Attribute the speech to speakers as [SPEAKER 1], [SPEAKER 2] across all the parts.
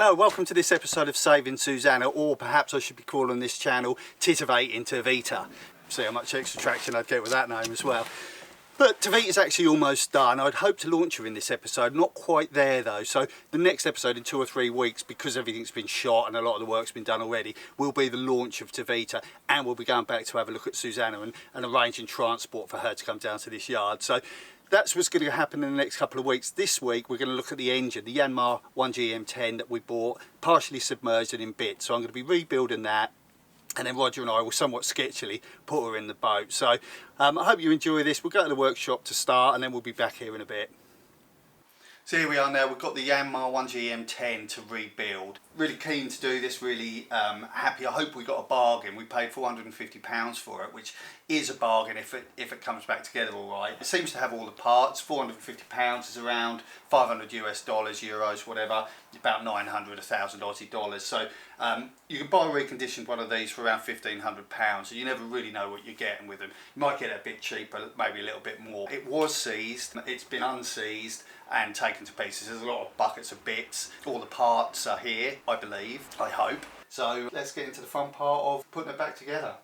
[SPEAKER 1] Hello, welcome to this episode of Saving Susanna, or perhaps I should be calling this channel Titivating Tevita. See how much extra traction I'd get with that name as well. But Tevita's actually almost done. I'd hoped to launch her in this episode, not quite there though. So the next episode in 2 or 3 weeks, because everything's been shot and a lot of the work's been done already, will be the launch of Tevita, and we'll be going back to have a look at Susanna and arranging transport for her to come down to this yard. So that's what's going to happen in the next couple of weeks. This week we're going to look at the engine, the Yanmar M10 that we bought, partially submerged and in bits. So I'm going to be rebuilding that, and then Roger and I will somewhat sketchily put her in the boat. So I hope you enjoy this. We'll go to the workshop to start, and then we'll be back here in a bit. So here we are now, we've got the Yanmar M10 to rebuild. Really keen to do this, really happy. I hope we got a bargain. We paid £450 for it, which is a bargain if it comes back together all right. It seems to have all the parts. £450 is around 500 US dollars, euros, whatever, about 900, 1,000 Aussie dollars. So you can buy a reconditioned one of these for around £1,500, so you never really know what you're getting with them. You might get it a bit cheaper, maybe a little bit more. It was seized, it's been unseized and taken to pieces. There's a lot of buckets of bits. All the parts are here, I believe, I hope. So let's get into the fun part of putting it back together.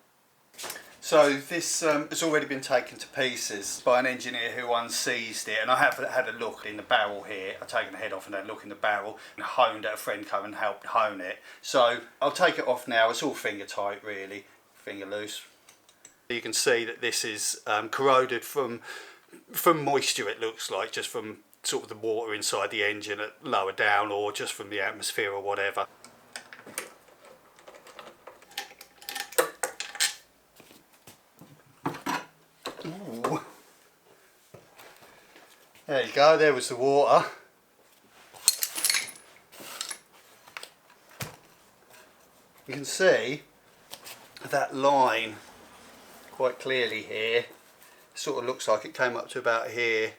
[SPEAKER 1] So this has already been taken to pieces by an engineer who unseized it, and I have had a look in the barrel here. I've taken the head off and had a look in the barrel and honed it. A friend came and helped hone it. So I'll take it off now. It's all finger tight really, finger loose. You can see that this is corroded from moisture, it looks like, just from sort of the water inside the engine at lower down, or just from the atmosphere or whatever. Ooh. There you go, there was the water. You can see that line quite clearly here. Sort of looks like it came up to about here.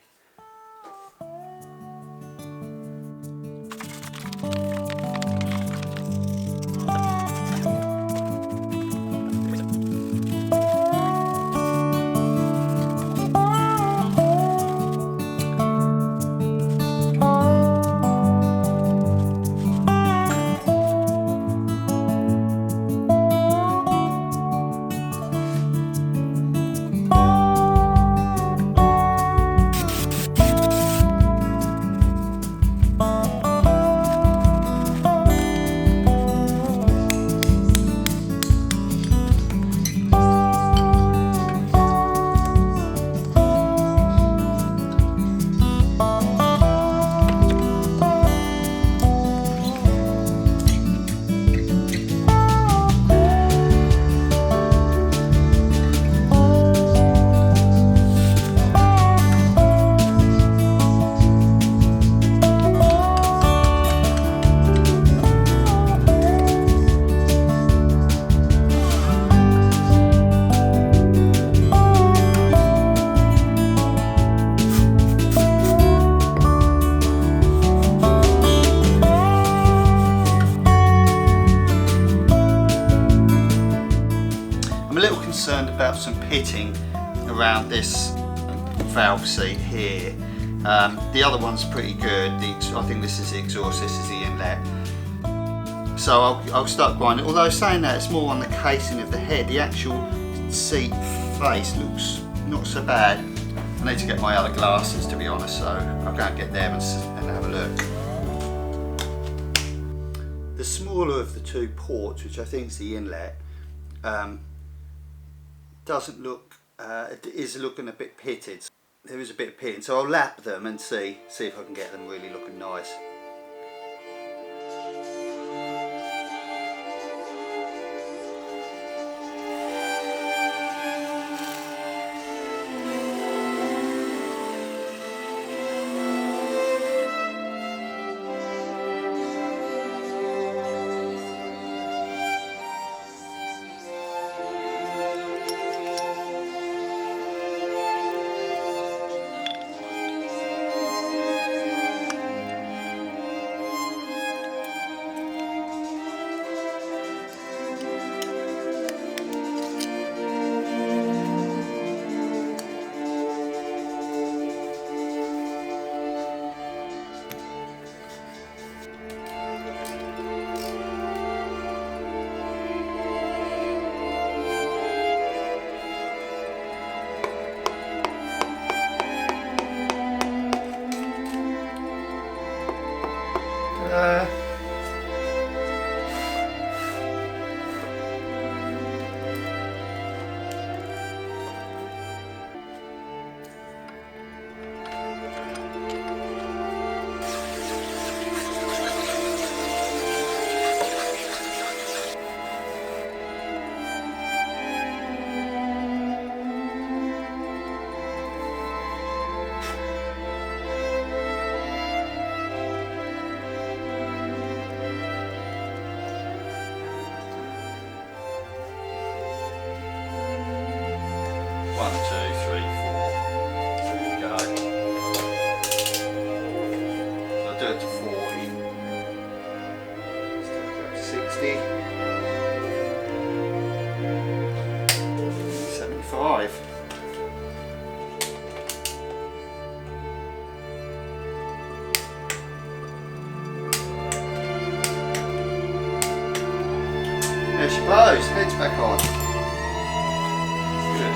[SPEAKER 1] Concerned about some pitting around this valve seat here. The other one's pretty good. I think this is the exhaust, this is the inlet. So I'll start grinding. Although saying that, it's more on the casing of the head. The actual seat face looks not so bad. I need to get my other glasses, to be honest, so I'll go and get them and have a look. The smaller of the two ports, which I think is the inlet, doesn't look, it is looking a bit pitted. There is a bit of pitting, so I'll lap them and see if I can get them really looking nice. 1, 2, 3, 4. There we go. So I'll do it to 40. Let's take it up to 60. 75. There she blows, head's back on. Good.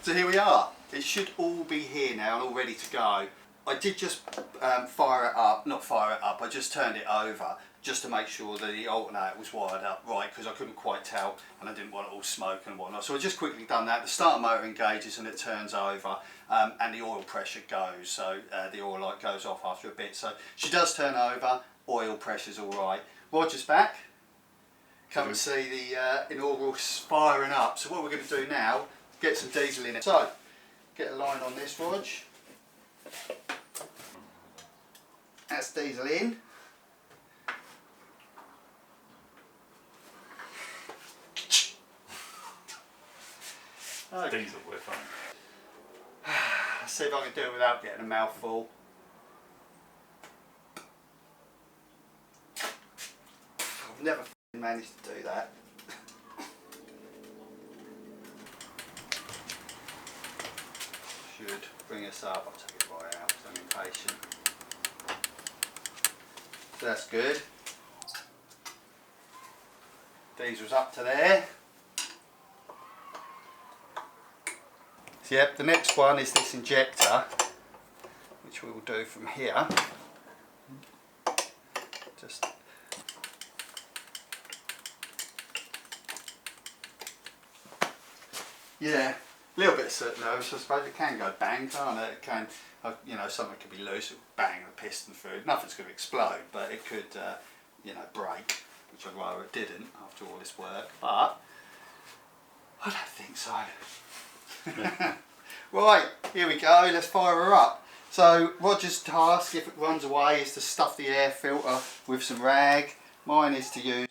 [SPEAKER 1] So here we are. It should all be here now and all ready to go. I did just fire it up, not fire it up, I just turned it over just to make sure that the alternator was wired up right, because I couldn't quite tell and I didn't want it all smoke and whatnot. So I just quickly done that. The starter motor engages and it turns over and the oil pressure goes, so the oil light goes off after a bit. So she does turn over, oil pressure's all right. Roger's back. Come and see the inaugural firing up. So what we're going to do now, get some diesel in it. So, get a line on this, Rog. That's diesel in. Okay.
[SPEAKER 2] Diesel, we're fine.
[SPEAKER 1] Let's see if I can do it without getting a mouthful. I've never managed to do that. Should bring us up. I'll take it right out because I'm impatient. So that's good. Diesel's up to there. So yep, the next one is this injector, which we will do from here. Just yeah. A little bit nervous, I suppose. It can go bang, can't it? It can, you know, something could be loose, it would bang the piston through. Nothing's going to explode, but it could, you know, break, which I'd rather it didn't after all this work. But I don't think so. Right, here we go. Let's fire her up. So Roger's task, if it runs away, is to stuff the air filter with some rag. Mine is to use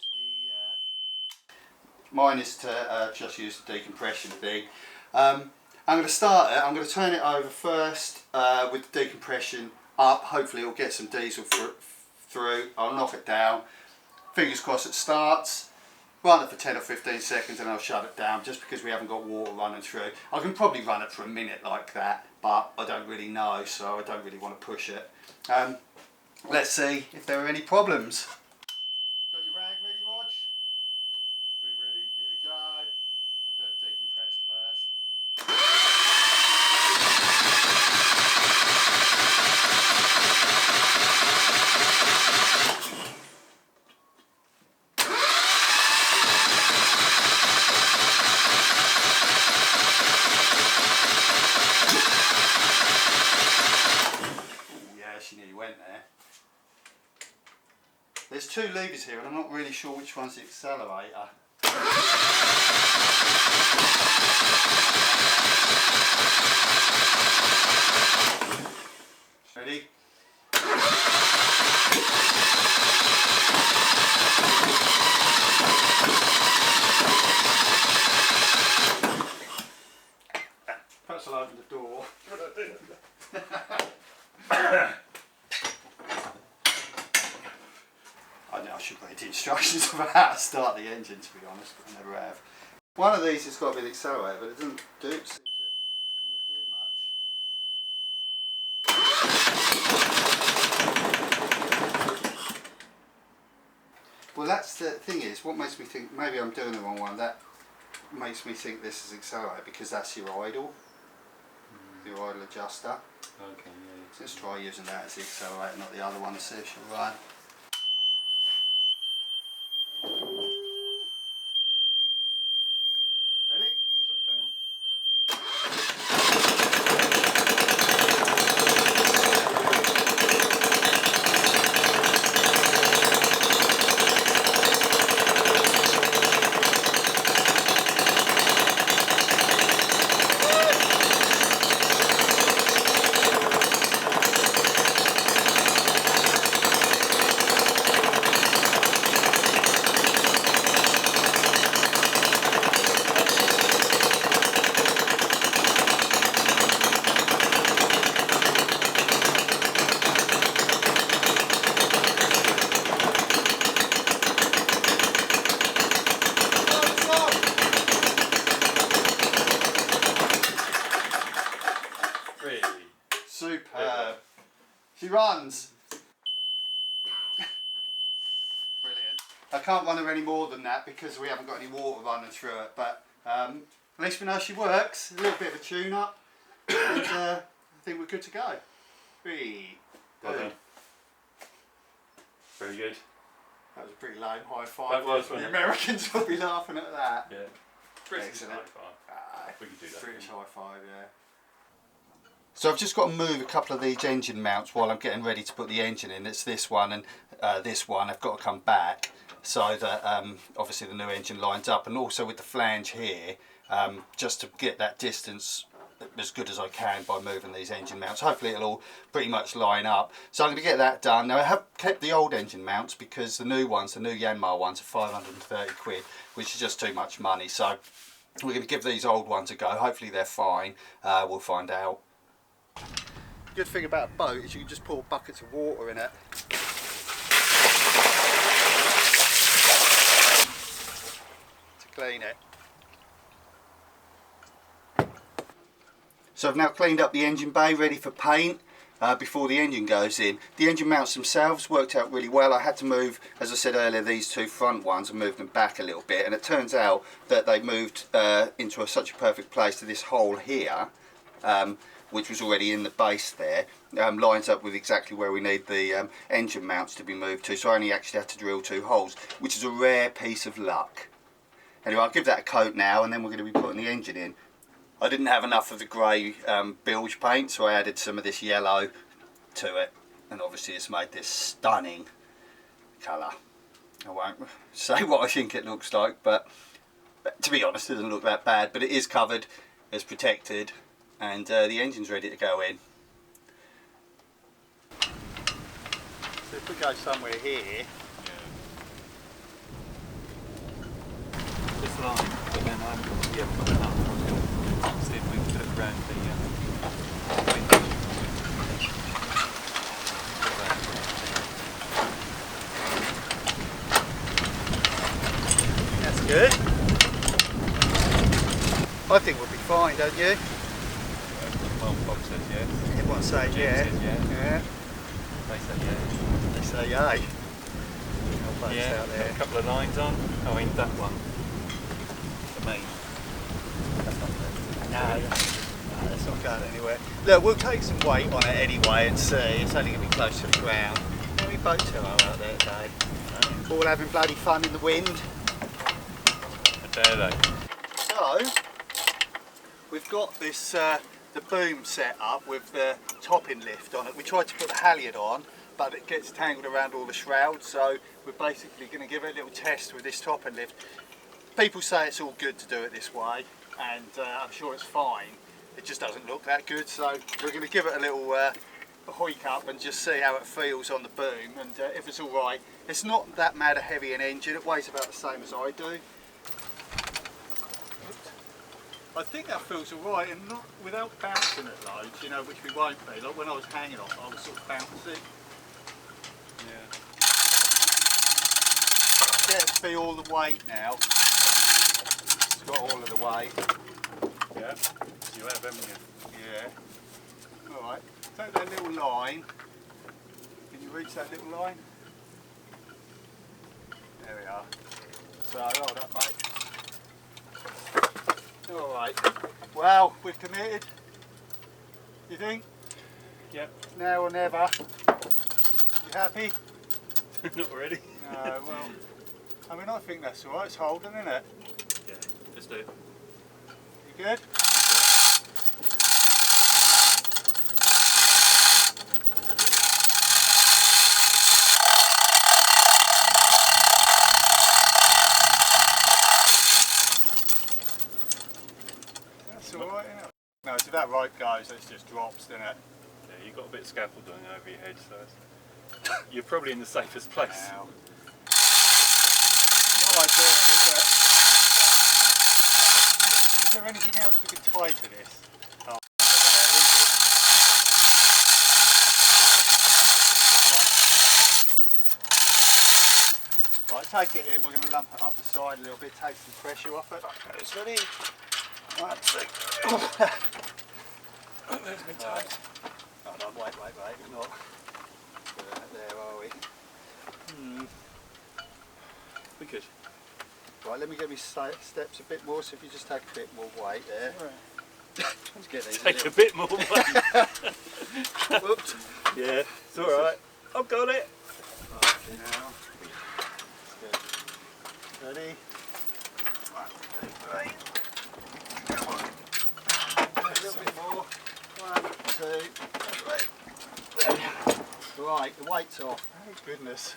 [SPEAKER 1] just use the decompression thing. I'm going to start it. I'm going to turn it over first with the decompression up. Hopefully it'll get some diesel through. I'll knock it down. Fingers crossed it starts. Run it for 10 or 15 seconds and I'll shut it down just because we haven't got water running through. I can probably run it for a minute like that, but I don't really know, so I don't really want to push it. Let's see if there are any problems. Got your rag ready, Rog?
[SPEAKER 2] We're ready.
[SPEAKER 1] Here we go. I'll do it decompressed first. Ooh, yeah, she nearly went there. There's two levers here and I'm not really sure which one's the accelerator. Ready? Perhaps I'll open the door. I know I should read the instructions about how to start the engine, to be honest, but I never have. One of these has got to be the accelerator, but it doesn't seem to want to do much. Well, that's the thing is, what makes me think maybe I'm doing the wrong one. That makes me think this is accelerator because that's your idle, your idle adjuster.
[SPEAKER 3] Okay, yeah.
[SPEAKER 1] So let's try using that as the accelerator, not the other one, to see if she'll run. Ready?
[SPEAKER 3] Just okay.
[SPEAKER 1] Superb. She runs. Brilliant. I can't run her any more than that because we haven't got any water running through it, but at least we know she works. A little bit of a tune up, and I think we're good to go.
[SPEAKER 3] Well done. Very good.
[SPEAKER 1] That was a pretty lame high five.
[SPEAKER 3] That was, wasn't
[SPEAKER 1] the
[SPEAKER 3] it?
[SPEAKER 1] Americans will be laughing at that.
[SPEAKER 3] Yeah. British
[SPEAKER 1] Excellent.
[SPEAKER 3] high five. We could do that.
[SPEAKER 1] British high five, yeah. So I've just got to move a couple of these engine mounts while I'm getting ready to put the engine in. It's this one and this one. I've got to come back so that obviously the new engine lines up, and also with the flange here, just to get that distance as good as I can by moving these engine mounts. Hopefully it'll all pretty much line up. So I'm going to get that done. Now I have kept the old engine mounts because the new ones, the new Yanmar ones, are 530 quid, which is just too much money. So we're going to give these old ones a go. Hopefully they're fine. We'll find out. Good thing about a boat is you can just pour buckets of water in it. To clean it. So I've now cleaned up the engine bay, ready for paint before the engine goes in. The engine mounts themselves worked out really well. I had to move, as I said earlier, these two front ones and move them back a little bit, and it turns out that they moved into such a perfect place to this hole here, which was already in the base there, lines up with exactly where we need the engine mounts to be moved to, so I only actually had to drill 2 holes, which is a rare piece of luck. Anyway, I'll give that a coat now, and then we're going to be putting the engine in. I didn't have enough of the grey bilge paint, so I added some of this yellow to it, and obviously it's made this stunning colour. I won't say what I think it looks like, but to be honest it doesn't look that bad, but it is covered, it's protected, and the engine's ready to go in. So if we go somewhere here,
[SPEAKER 3] This line, but then we haven't got enough. We'll see if we can put it around the window.
[SPEAKER 1] that's good. I think we'll be fine, don't you?
[SPEAKER 3] Well, Bob says yes.
[SPEAKER 1] Everyone say
[SPEAKER 3] Jim
[SPEAKER 1] yeah.
[SPEAKER 3] says yeah.
[SPEAKER 1] Yeah.
[SPEAKER 3] They say yeah.
[SPEAKER 1] They say yay.
[SPEAKER 3] Yeah,
[SPEAKER 1] Out there.
[SPEAKER 3] got a couple of lines on. I mean, that one. The main.
[SPEAKER 1] No, that's not going anywhere. Look, we'll take some weight on it anyway and see. It's only going to be close to the ground. How many boats are out there today? All having bloody fun in the wind.
[SPEAKER 3] But there they.
[SPEAKER 1] So, we've got this the boom set up with the topping lift on it. We tried to put the halyard on, but it gets tangled around all the shrouds, so we're basically going to give it a little test with this topping lift. People say it's all good to do it this way, and I'm sure it's fine. It just doesn't look that good, so we're going to give it a little hoik up and just see how it feels on the boom, and if it's all right. It's not that mad a heavy an engine, it weighs about the same as I do. I think that feels alright, and not without bouncing it loads, you know, which we won't be. Like when I was hanging off, I was sort of bouncing.
[SPEAKER 3] Yeah.
[SPEAKER 1] Get it to be all the weight now. It's got all of the weight.
[SPEAKER 3] Yeah. You have, haven't you?
[SPEAKER 1] Yeah. Alright, take that little line. Can you reach that little line? There we are. So hold up, mate. Alright. Well, we've committed. You think?
[SPEAKER 3] Yep.
[SPEAKER 1] Now or never. You happy?
[SPEAKER 3] Not really.
[SPEAKER 1] No, well, I mean, I think that's alright. It's holding, isn't it?
[SPEAKER 3] Yeah, let's do it.
[SPEAKER 1] You good? That's alright, isn't it? No, so that right goes, it just drops, doesn't it?
[SPEAKER 3] Yeah, you've got a bit of scaffolding over your head, so you're probably in the safest place.
[SPEAKER 1] Now. Not ideal, is it? Is there anything else we could tie to this? Oh, right, take it in, we're going to lump it up the side a little bit, take some pressure off it. It's ready. One, two.
[SPEAKER 3] There's me tight.
[SPEAKER 1] Hold on, wait, it's not. There are we?
[SPEAKER 3] We could.
[SPEAKER 1] Right, let me get my steps a bit more, so if you just take a bit more weight there. Let's get these
[SPEAKER 3] Take a bit more weight.
[SPEAKER 1] Whoops.
[SPEAKER 3] Yeah, it's alright. I've got it.
[SPEAKER 1] Right, now. Ready? 1, 2, 3. Come on. A little bit more. 1, 2, 3. Right, the weight's off. Thank goodness.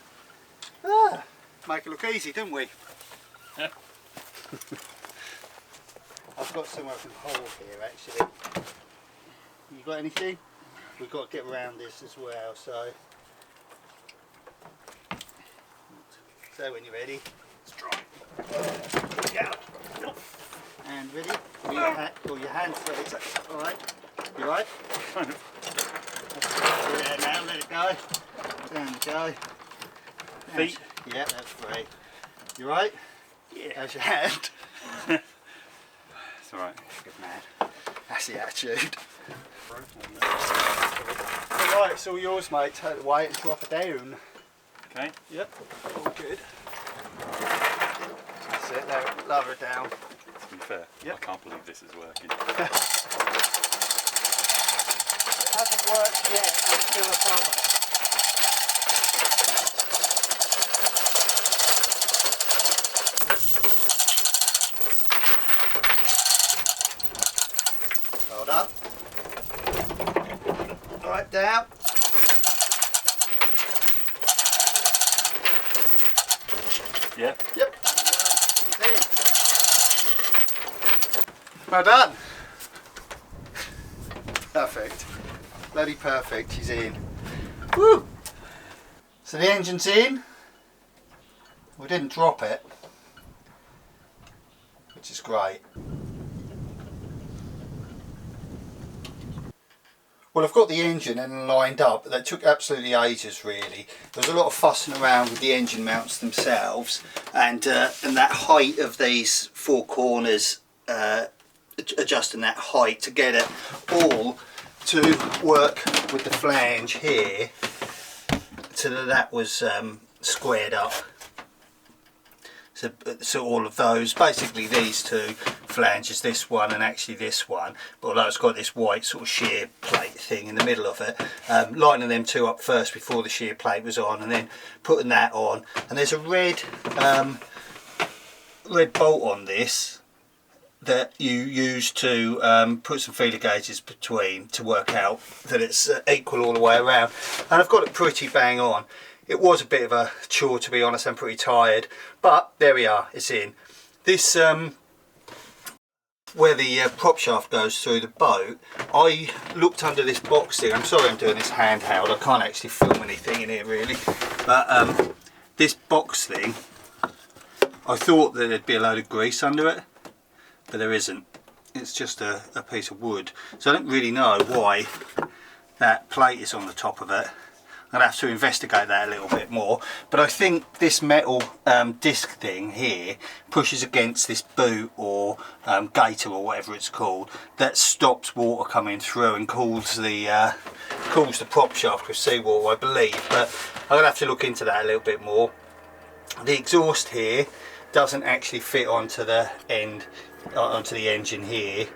[SPEAKER 1] Ah, make it look easy, didn't we? I've got somewhere I can hold here actually. You got anything? We've got to get around this as well, so when you're ready, let's try. And ready? Your hands ready. Alright. You alright?
[SPEAKER 3] Kind of.
[SPEAKER 1] Yeah, now let it go. Down you go.
[SPEAKER 3] Feet.
[SPEAKER 1] Yeah, that's free. You alright?
[SPEAKER 3] Yeah.
[SPEAKER 1] How's your hand?
[SPEAKER 3] It's alright.
[SPEAKER 1] Good man. That's the attitude. Alright, it's all yours, mate. Take the weight and drop it down.
[SPEAKER 3] Okay.
[SPEAKER 1] Yep. All good. That's it. Lower it down.
[SPEAKER 3] To be fair,
[SPEAKER 1] Yep.
[SPEAKER 3] I can't believe this is working.
[SPEAKER 1] It hasn't worked yet. We're still above it. Hold up. Right down.
[SPEAKER 3] Yeah.
[SPEAKER 1] Yep. He's in. Well done. Perfect. Bloody perfect. He's in. Woo! So the engine's in. We didn't drop it, which is great. Well, I've got the engine and lined up, but that took absolutely ages really. There was a lot of fussing around with the engine mounts themselves, and that height of these four corners, adjusting that height to get it all to work with the flange here, so that was squared up. So all of those, basically these two flanges, this one and actually this one, but although it's got this white sort of shear plate thing in the middle of it, lining them two up first before the shear plate was on, and then putting that on. And there's a red bolt on this that you use to put some feeler gauges between to work out that it's equal all the way around, and I've got it pretty bang on. It was a bit of a chore, to be honest. I'm pretty tired, but there we are, it's in. This where the prop shaft goes through the boat, I looked under this box thing. I'm sorry I'm doing this handheld, I can't actually film anything in here really, but this box thing, I thought that there'd be a load of grease under it, but there isn't. It's just a piece of wood, so I don't really know why that plate is on the top of it. I'm going to have to investigate that a little bit more, but I think this metal disc thing here pushes against this boot or gaiter or whatever it's called, that stops water coming through and cools the prop shaft with seawater, I believe. But I'm going to have to look into that a little bit more. the exhaust here doesn't actually fit onto the end, onto the engine here.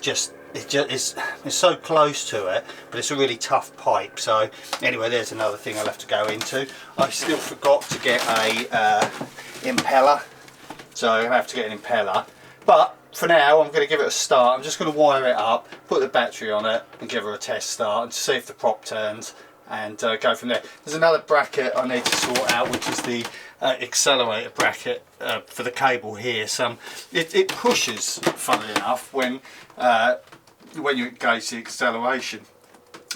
[SPEAKER 1] It's so close to it, but it's a really tough pipe. So anyway, there's another thing I'll have to go into. I still forgot to get a impeller, so I have to get an impeller. But for now, I'm going to give it a start. I'm just going to wire it up, put the battery on it, and give her a test start and see if the prop turns, and go from there. There's another bracket I need to sort out, which is the accelerator bracket for the cable here. It pushes, funnily enough, when you engage the acceleration,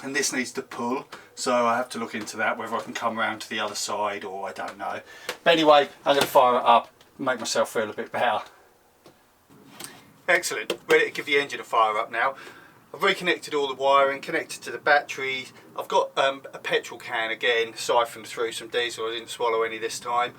[SPEAKER 1] and this needs to pull, so I have to look into that, whether I can come around to the other side or I don't know. But anyway, I'm going to fire it up, make myself feel a bit better. Excellent, ready to give the engine a fire up now. I've reconnected all the wiring, connected to the battery. I've got a petrol can again, siphoned through some diesel. I didn't swallow any this time,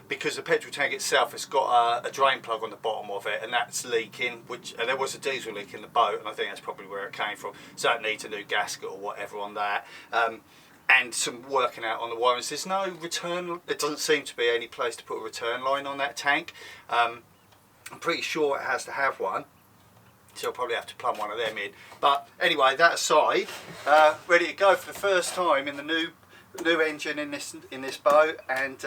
[SPEAKER 1] because the petrol tank itself has got a drain plug on the bottom of it, and that's leaking, which there was a diesel leak in the boat, and I think that's probably where it came from. So it needs a new gasket or whatever on that. And some working out on the wiring. There's no return, there doesn't seem to be any place to put a return line on that tank. I'm pretty sure it has to have one, so I'll probably have to plumb one of them in. But anyway, that aside, ready to go for the first time in the new engine in this boat, and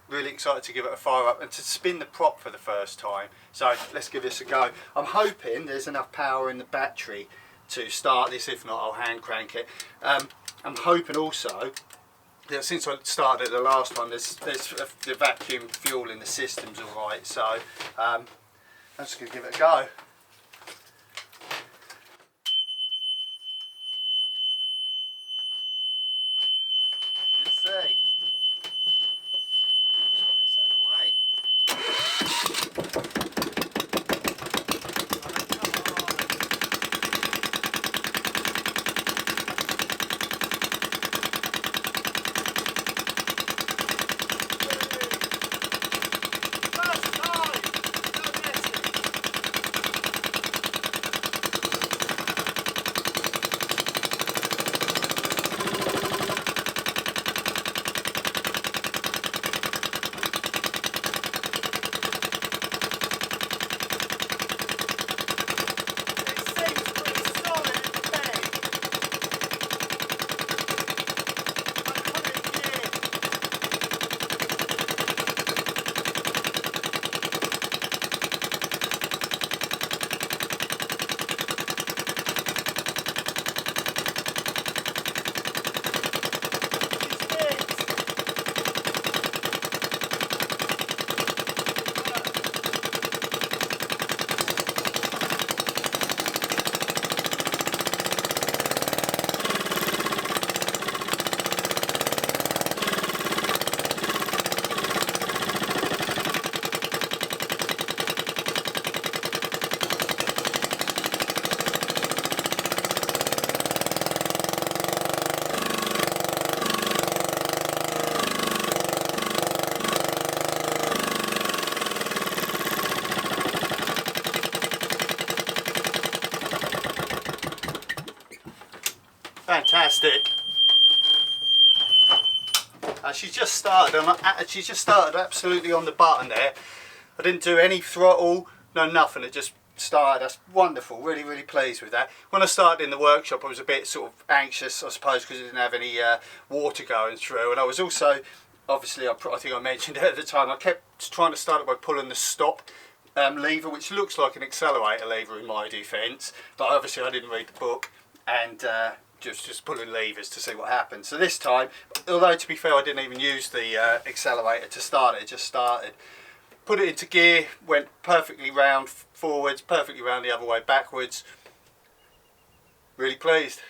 [SPEAKER 1] really excited to give it a fire up and to spin the prop for the first time. So let's give this a go. I'm hoping there's enough power in the battery to start this. If not, I'll hand crank it. I'm hoping also that since I started it the last time, there's the vacuum fuel in the system's all right. So I'm just going to give it a go. Let's see. Put this out of the way. Fantastic. She's just started absolutely on the button there. I didn't do any throttle, no nothing, it just started. That's wonderful, really, really pleased with that. When I started in the workshop, I was a bit sort of anxious, I suppose, because I didn't have any water going through, and I was also, obviously, I think I mentioned it at the time, I kept trying to start it by pulling the stop lever, which looks like an accelerator lever in my defence, but obviously I didn't read the book, and just pulling levers to see what happens. So this time, although to be fair I didn't even use the accelerator to start it, just started. Put it into gear, went perfectly round forwards, perfectly round the other way backwards. Really pleased.